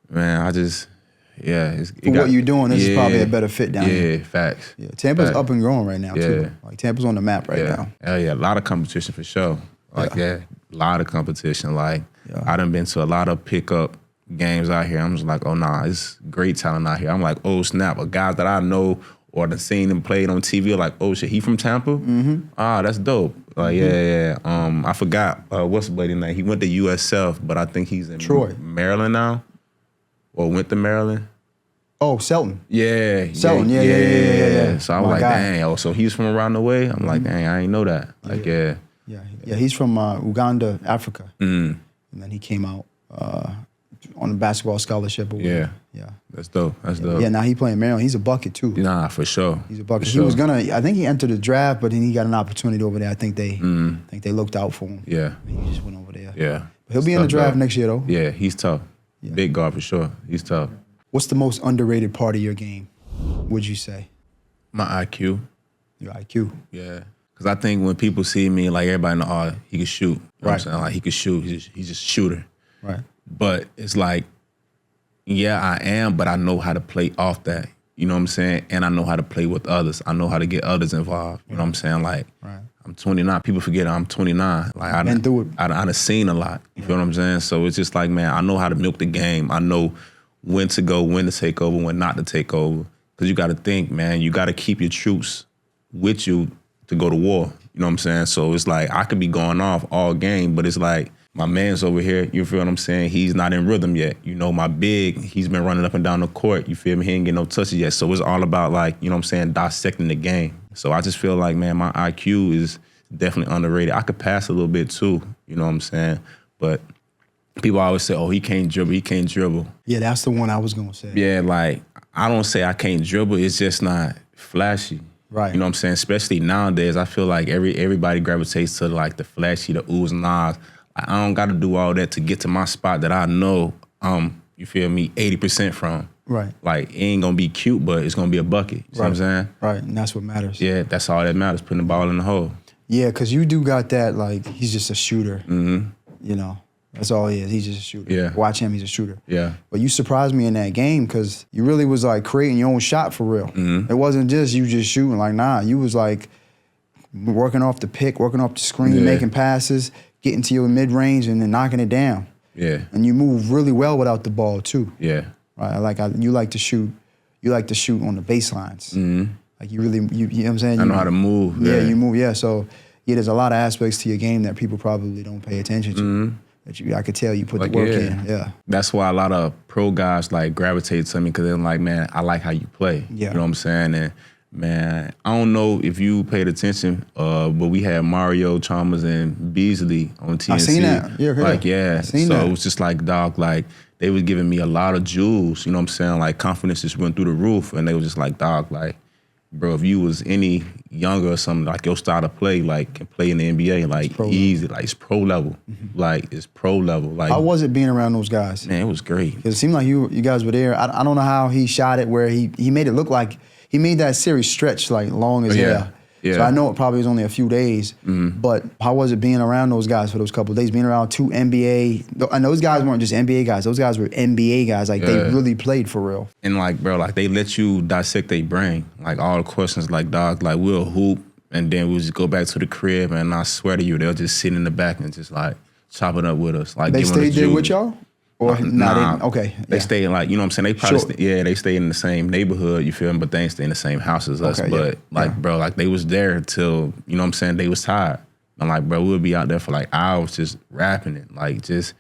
man, I just, what you're doing, this is probably a better fit down here. Yeah, facts. Yeah, Tampa's up and growing right now, too. Like, Tampa's on the map right now. Hell yeah, a lot of competition for sure. Like a lot of competition. Like I done been to a lot of pickup games out here. I'm just like, oh nah, it's great talent out here. I'm like, oh snap, a guy that I know or done seen him played on TV, like, oh shit, he from Tampa? Ah, that's dope. Like I forgot what's the buddy name. He went to USF, but I think he's in Troy. Maryland now, or went to Maryland. Oh, Selton. Yeah. Selton, yeah. So I was like, dang, so he's from around the way? I'm like, dang, I ain't know that. Like, Yeah, he's from Uganda, Africa. And then he came out on a basketball scholarship. Yeah. That's dope. Yeah, now he playing Maryland. He's a bucket too. Nah, for sure. He's a bucket. He was I think he entered the draft, but then he got an opportunity over there. I think they looked out for him. Yeah. And he just went over there. Yeah. But he'll be in the draft next year though. Yeah, he's tough. Yeah. Big guard for sure. He's tough. What's the most underrated part of your game, would you say? My IQ. Your IQ. Yeah. Because I think when people see me, like everybody know, he can shoot. You know what I'm saying? Like he can shoot. He's just a shooter. Right. But it's like, I am, but I know how to play off that. You know what I'm saying? And I know how to play with others. I know how to get others involved. You know what I'm saying? Like, I'm 29. People forget I'm 29. Like I done seen a lot. You feel what I'm saying? So it's just like, man, I know how to milk the game. I know when to go, when to take over, when not to take over. Because you got to think, man, you got to keep your troops with you to go to war. You know what I'm saying? So it's like, I could be going off all game, but it's like, my man's over here, you feel what I'm saying? He's not in rhythm yet. You know, my big, he's been running up and down the court. You feel me? He ain't getting no touches yet. So it's all about like, you know what I'm saying, dissecting the game. So I just feel like, man, my IQ is definitely underrated. I could pass a little bit too, you know what I'm saying? But people always say, oh, he can't dribble. Yeah, that's the one I was going to say. Yeah, like, I don't say I can't dribble. It's just not flashy. Right. You know what I'm saying? Especially nowadays, I feel like everybody gravitates to like the flashy, the oohs and ahs. I don't got to do all that to get to my spot that I know, you feel me, 80% from. Right. Like, it ain't gonna be cute, but it's gonna be a bucket. You see what I'm saying? Right, and that's what matters. Yeah, that's all that matters, putting the ball in the hole. Yeah, because you do got that, like, he's just a shooter. Mm-hmm. You know, that's all he is. He's just a shooter. Yeah. Watch him, he's a shooter. Yeah. But you surprised me in that game because you really was, like, creating your own shot for real. It wasn't just you just shooting. Like, nah, you was, like, working off the pick, working off the screen, making passes, getting to your mid-range, and then knocking it down. Yeah. And you move really well without the ball, too. Yeah. Right? You like to shoot on the baselines. Mm-hmm. Like, you really, you know what I'm saying? I know how to move. Yeah, you move, yeah. So, yeah, there's a lot of aspects to your game that people probably don't pay attention to. Mm-hmm. That I could tell you put the work in. Yeah. That's why a lot of pro guys like gravitate to me because they're like, man, I like how you play. Yeah. You know what I'm saying? And man, I don't know if you paid attention, but we had Mario Chalmers and Beasley on TNC. I seen that. Yeah, like, yeah. I seen so that. it was just like, dog, like they was giving me a lot of jewels. You know what I'm saying? Like confidence just went through the roof, and they was just like, dog, like, bro, if you was any younger or something, like your style of play, like can play in the NBA, like easy, like it's pro level, like it's pro level. Like, how was it being around those guys? Man, it was great. Because it seemed like you guys were there. I don't know how he shot it where he made it look like he made that series stretch like long as hell. Yeah. So I know it probably was only a few days, but how was it being around those guys for those couple of days? Being around two NBA, and those guys weren't just NBA guys. Those guys were NBA guys. Like they really played for real. And like, bro, like they let you dissect their brain. Like all the questions, like, dog, like we'll hoop, and then we'll just go back to the crib, and I swear to you, they'll just sit in the back and just like chop it up with us. Like they stayed there with y'all? Or nah, okay. They stay in like, you know what I'm saying? They probably they stay in the same neighborhood, you feel me? But they ain't stay in the same house as us. Okay, but like, bro, like they was there till, you know what I'm saying, they was tired. I'm like, bro, we'll be out there for like hours just rapping it, like just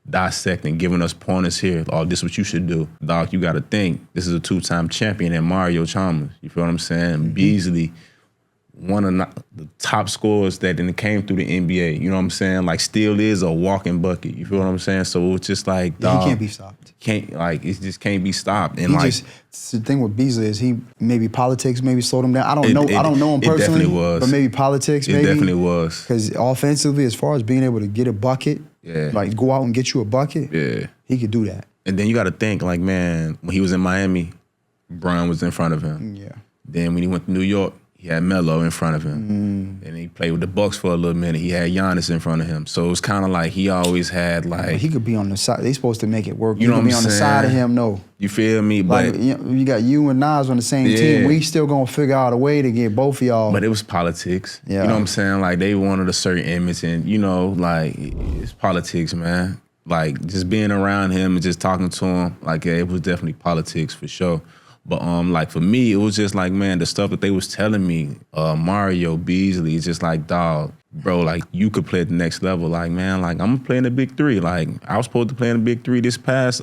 dissecting, giving us pointers here. Oh, this is what you should do. Dog, you gotta think, this is a 2-time champion in Mario Chalmers. You feel what I'm saying? Beasley, one of the top scorers that then came through the NBA. You know what I'm saying? Like, still is a walking bucket. You feel what I'm saying? So it's just like, dog, he can't be stopped. It just can't be stopped. And the thing with Beasley is maybe politics maybe slowed him down. I don't know him personally. It definitely was. But maybe politics. It definitely was. Because offensively, as far as being able to get a bucket, like go out and get you a bucket, he could do that. And then you got to think, like, man, when he was in Miami, Bron was in front of him. Yeah. Then when he went to New York, he had Melo in front of him. And he played with the Bucks for a little minute. He had Giannis in front of him. So it was kind of like he always had like... He could be on the side. They supposed to make it work. You know what I'm saying? On the side of him, no. You feel me? But like, you got you and Nas on the same team. We still going to figure out a way to get both of y'all. But it was politics. Yeah. You know what I'm saying? Like they wanted a certain image and, you know, like it's politics, man. Like just being around him and just talking to him, like it was definitely politics for sure. But like for me, it was just like, man, the stuff that they was telling me, Mario, Beasley, it's just like, dog, bro, like you could play at the next level. Like, man, like I'm playing the big three. Like I was supposed to play in the big three this past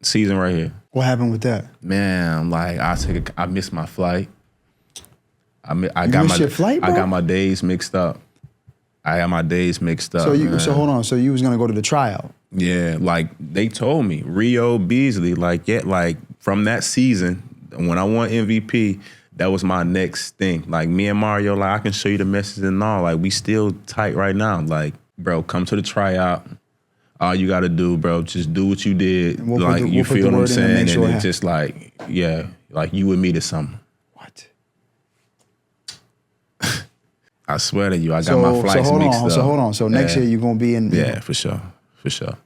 season right here. What happened with that? Man, like I missed my flight. I missed your flight, bro? I got my days mixed up. So hold on. So you was gonna go to the tryout? Yeah, like they told me, Rio, Beasley, like from that season when I won MVP, that was my next thing. Like me and Mario, like I can show you the message and all. Like we still tight right now. Like, bro, come to the tryout. All you gotta do, bro, just do what you did. You feel what I'm saying? And it's just like, like you and me to something. What? I swear to you, I got my flights mixed up. So hold on. So next year you're gonna be in. Yeah, for sure.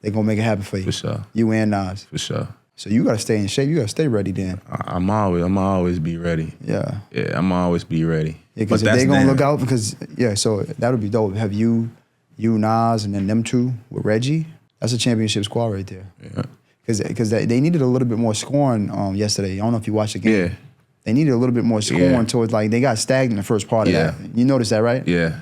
They're gonna make it happen for you. For sure. You and Nas. For sure. So you gotta stay in shape. You gotta stay ready then. I'm always be ready. Yeah. Yeah, I'm always be ready. Yeah, because if they gonna look out, because so that would be dope. Have you, Nas, and then them two with Reggie. That's a championship squad right there. Yeah. Because they needed a little bit more scoring yesterday. I don't know if you watched the game. Yeah. They needed a little bit more scoring towards like they got stagnant in the first part of that. You noticed that, right? Yeah.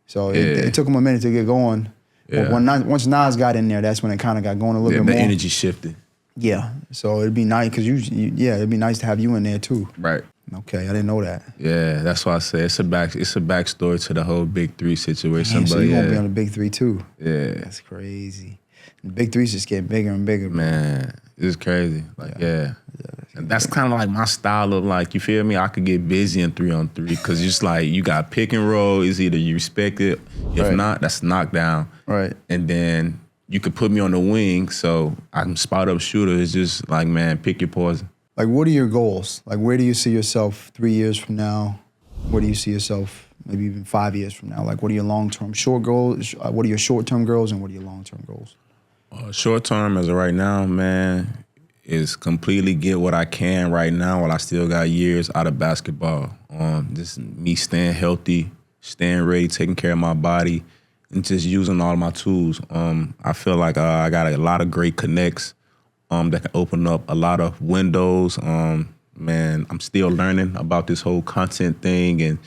So it took them a minute to get going. Yeah. Once Nas got in there, that's when it kind of got going a little bit more. The energy shifted. Yeah. So it'd be nice because it'd be nice to have you in there too. Right. Okay, I didn't know that. Yeah, that's why I say it's a backstory to the whole Big Three situation. Man, so you gonna be on the Big Three too? Yeah. That's crazy. The Big Three's just getting bigger and bigger. Man, it's crazy. Like, and that's kind of like my style of like, you feel me? I could get busy in 3-on-3 because just like you got pick and roll. It's either you respect it. If not, that's knockdown. Right. And then you could put me on the wing so I can spot up shooter. It's just like, man, pick your poison. Like, what are your goals? Like, where do you see yourself 3 years from now? Where do you see yourself maybe even 5 years from now? Like, what are your long-term short goals? What are your short-term goals and what are your long-term goals? Short term as of right now, man, is completely get what I can right now while I still got years out of basketball. Just me staying healthy, staying ready, taking care of my body, and just using all my tools. I feel like I got a lot of great connects that can open up a lot of windows. Man, I'm still learning about this whole content thing and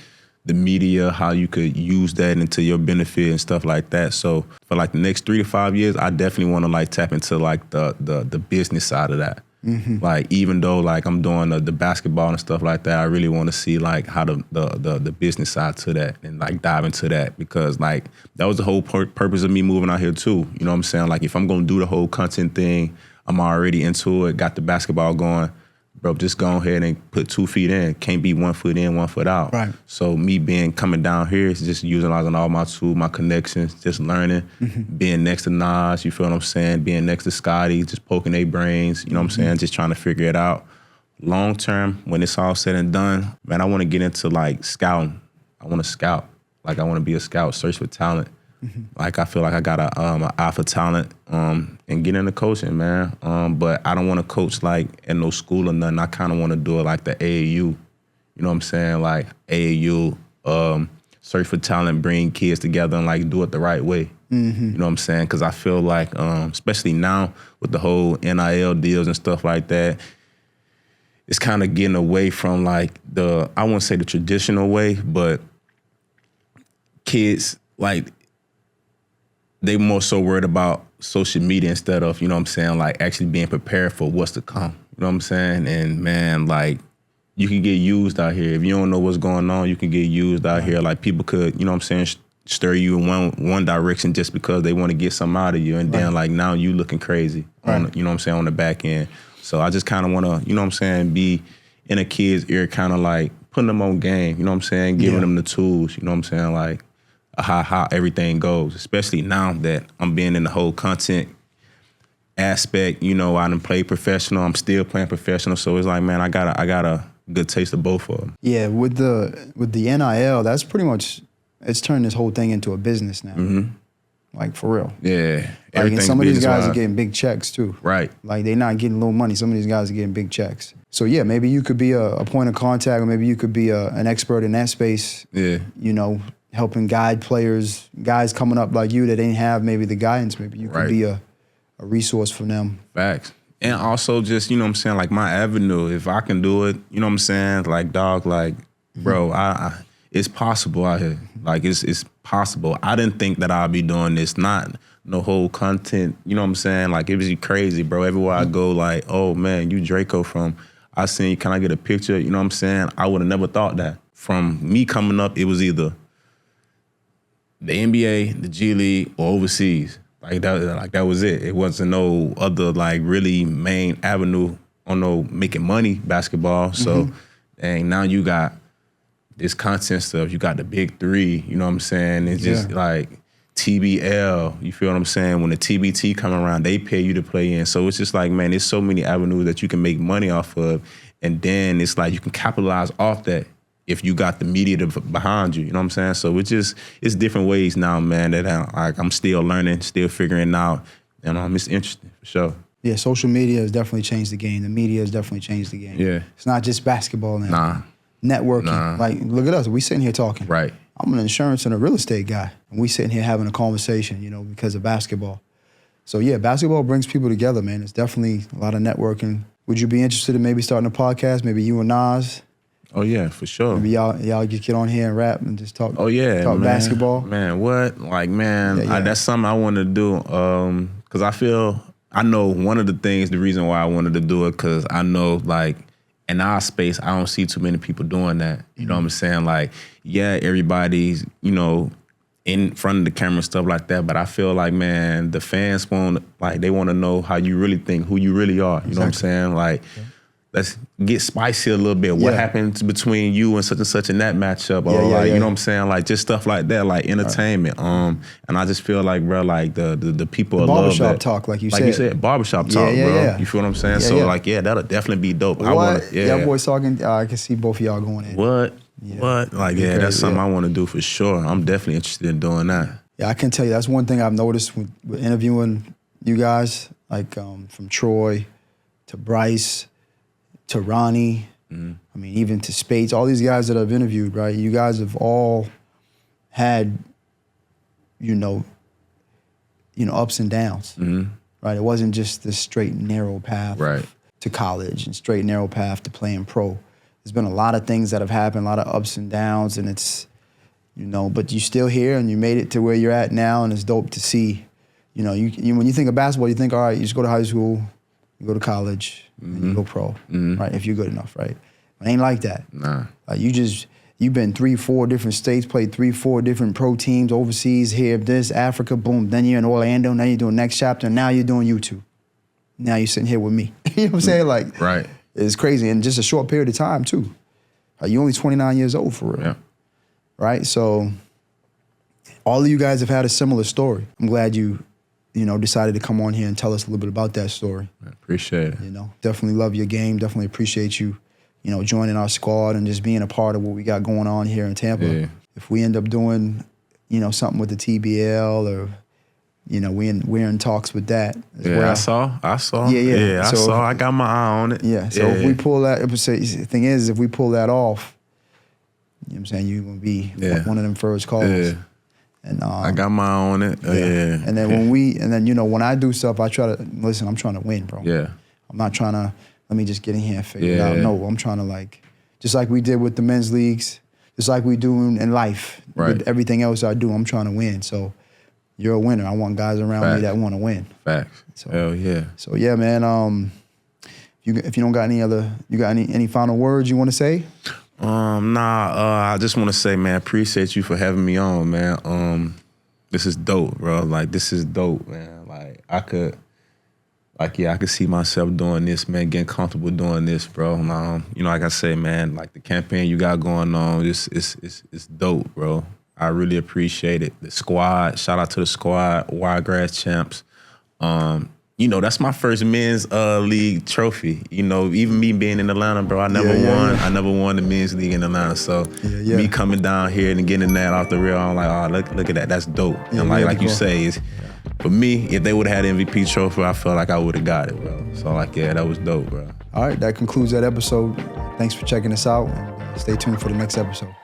the media, how you could use that into your benefit and stuff like that. So for like the next 3 to 5 years, I definitely want to like tap into like the business side of that. Mm-hmm. Like even though like I'm doing the basketball and stuff like that, I really want to see like how the business side to that and like dive into that, because like that was the whole purpose of me moving out here too. You know what I'm saying? Like if I'm gonna do the whole content thing, I'm already into it, got the basketball going. Bro, just go ahead and put 2 feet in. Can't be 1 foot in, 1 foot out. Right. So me coming down here is just utilizing all my tools, my connections, just learning, being next to Nas, you feel what I'm saying? Being next to Scotty, just poking their brains, you know what I'm saying? Just trying to figure it out. Long term, when it's all said and done, man, I want to get into like scouting. I want to scout. Like I want to be a scout, search for talent. Like I feel like I got a eye for talent and get into coaching, man. But I don't want to coach like in no school or nothing. I kind of want to do it like the AAU. You know what I'm saying? Like AAU, search for talent, bring kids together and like do it the right way. You know what I'm saying? Because I feel like, especially now with the whole NIL deals and stuff like that, it's kind of getting away from like I wouldn't say the traditional way, but kids like, they more so worried about social media instead of, you know what I'm saying, like actually being prepared for what's to come. You know what I'm saying? And man, like you can get used out here. If you don't know what's going on, you can get used out here. Like people could, you know what I'm saying, stir you in one direction just because they want to get something out of you. And then like now you looking crazy, on, you know what I'm saying, on the back end. So I just kind of want to, you know what I'm saying, be in a kid's ear, kind of like putting them on game, you know what I'm saying, giving them the tools, you know what I'm saying, like, how everything goes, especially now that I'm being in the whole content aspect. You know, I done played professional. I'm still playing professional. So it's like, man, I got a good taste of both of them. Yeah, with the NIL, that's pretty much, it's turned this whole thing into a business now. Like for real. Yeah. Like, and some of these guys are getting big checks too. Right. Like they're not getting little money. Some of these guys are getting big checks. So yeah, maybe you could be a point of contact, or maybe you could be an expert in that space. Yeah. You know, helping guide players, guys coming up like you that ain't have maybe the guidance. Maybe you could be a resource for them. Facts. And also just, you know what I'm saying, like my avenue, if I can do it, you know what I'm saying? Like, dog, like, bro, it's possible out here. Like, it's possible. I didn't think that I'd be doing this, not no whole content, you know what I'm saying? Like, it was crazy, bro. Everywhere I go, like, oh, man, you Dreko from, I seen, can I get a picture? You know what I'm saying? I would have never thought that. From me coming up, it was either the NBA, the G League, or overseas. Like that was it. It wasn't no other like really main avenue on no making money basketball. So dang, now you got this content stuff. You got the big three, you know what I'm saying? It's just like TBL, you feel what I'm saying? When the TBT come around, they pay you to play in. So it's just like, man, there's so many avenues that you can make money off of. And then it's like you can capitalize off that if you got the media behind you, you know what I'm saying? So it's different ways now, man, that I'm still learning, still figuring out, and it's interesting, for sure. Yeah, social media has definitely changed the game. The media has definitely changed the game. Yeah. It's not just basketball now. Nah. Networking. Nah. Like, look at us. We sitting here talking. Right. I'm an insurance and a real estate guy. And we sitting here having a conversation, you know, because of basketball. So, yeah, basketball brings people together, man. It's definitely a lot of networking. Would you be interested in maybe starting a podcast, maybe you and Nas? Oh yeah, for sure. Maybe y'all just get on here and rap and just talk. Oh yeah, talk man. Basketball. Man, what? Like, man, that's something I want to do. Cause I know one of the things, the reason why I wanted to do it, cause I know like in our space, I don't see too many people doing that. You know what I'm saying? Like, yeah, everybody's, you know, in front of the camera and stuff like that. But I feel like, man, the fans they want to know how you really think, who you really are. You know what I'm saying? Like. let's get spicy a little bit. What happens between you and such in that matchup? Or like, you know what I'm saying? Like just stuff like that, like entertainment. And I just feel like, bro, like the people love barbershop talk, like you said. Like you said, barbershop talk, bro. You feel what I'm saying? So like, that'll definitely be dope. What? I wanna, Y'all boys talking, I can see both of y'all going in. What? Like, that's something I want to do for sure. I'm definitely interested in doing that. Yeah, I can tell you, that's one thing I've noticed with interviewing you guys, like from Troy to Bryce to Ronnie, I mean, even to Spades, all these guys that I've interviewed, right? You guys have all had, ups and downs, right? It wasn't just this straight narrow path to college and straight narrow path to playing pro. There's been a lot of things that have happened, a lot of ups and downs, and it's, but you're still here and you made it to where you're at now, and it's dope to see. When you think of basketball, you think, all right, you just go to high school, you go to college, and you go pro, right? If you're good enough, right? It ain't like that. Nah. Like you've been 3-4 different states, played 3-4 different pro teams overseas, here, this, Africa, boom. Then you're in Orlando, now you're doing next chapter, and now you're doing YouTube. Now you're sitting here with me. You know what I'm saying? Like, right. It's crazy, and just a short period of time too. You're only 29 years old for real. Yeah. Right? So all of you guys have had a similar story. I'm glad you decided to come on here and tell us a little bit about that story. I appreciate it. Definitely love your game. Definitely appreciate you, joining our squad and just being a part of what we got going on here in Tampa. Yeah. If we end up doing, something with the TBL or, we're in talks with that as well. I saw. Yeah. I saw. I got my eye on it. Yeah. So if we pull that, the thing is, if we pull that off, you know what I'm saying, you're going to be one of them first calls. Yeah. And I got my eye on it. Yeah. And then when I do stuff, I try to listen. I'm trying to win, bro. Yeah. I'm not trying to let me just get in here and figure it out. No, I'm trying to just like we did with the men's leagues, just like we do in life. Right. With everything else I do, I'm trying to win. So you're a winner. I want guys around me that want to win. Facts. So, hell yeah. So yeah, man. If you don't got any final words you want to say? I just want to say, man, appreciate you for having me on, man. This is dope, bro. Like, this is dope, man. Like, I could see myself doing this, man, getting comfortable doing this, bro. Like I say, man, like the campaign you got going on, it's dope, bro. I really appreciate it. The squad, shout out to the squad, Wiregrass champs. That's my first men's league trophy. Even me being in Atlanta, bro, I never won. I never won the men's league in Atlanta. So me coming down here and getting that off the reel, I'm like, oh, look at that. That's dope. And like you say, for me, if they would have had an MVP trophy, I felt like I would have got it, bro. So that was dope, bro. All right, that concludes that episode. Thanks for checking us out, and stay tuned for the next episode.